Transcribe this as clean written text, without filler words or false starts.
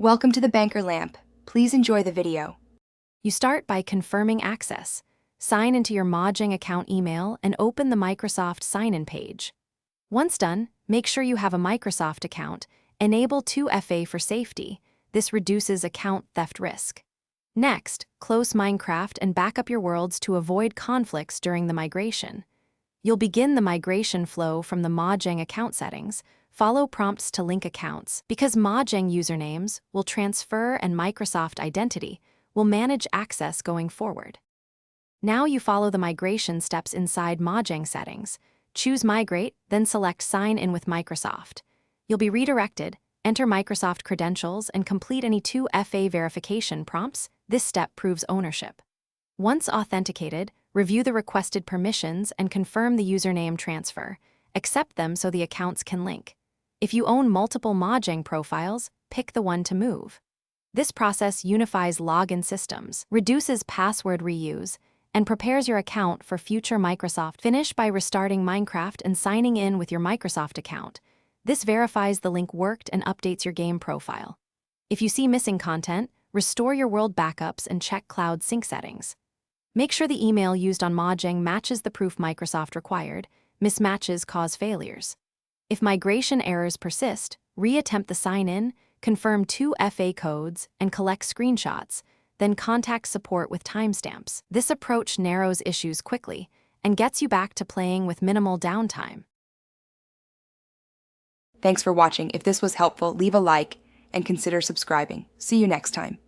Welcome to the Banker Lamp. Please enjoy the video. You start by confirming access. Sign into your Mojang account email and open the Microsoft sign-in page. Once done, make sure you have a Microsoft account. Enable 2FA for safety. This reduces account theft risk. Next, close Minecraft and back up your worlds to avoid conflicts during the migration. You'll begin the migration flow from the Mojang account settings. Follow prompts to link accounts. Because Mojang usernames will transfer and Microsoft identity will manage access going forward. Now you follow the migration steps inside Mojang settings. Choose Migrate, then select Sign in with Microsoft. You'll be redirected, enter Microsoft credentials, and complete any 2FA verification prompts. This step proves ownership. Once authenticated, review the requested permissions and confirm the username transfer. Accept them so the accounts can link. If you own multiple Mojang profiles, pick the one to move. This process unifies login systems, reduces password reuse, and prepares your account for future Microsoft. Finish by restarting Minecraft and signing in with your Microsoft account. This verifies the link worked and updates your game profile. If you see missing content, restore your world backups and check cloud sync settings. Make sure the email used on Mojang matches the proof Microsoft required. Mismatches cause failures. If migration errors persist, reattempt the sign-in, confirm 2FA codes, and collect screenshots, then contact support with timestamps. This approach narrows issues quickly and gets you back to playing with minimal downtime. Thanks for watching. If this was helpful, leave a like and consider subscribing. See you next time.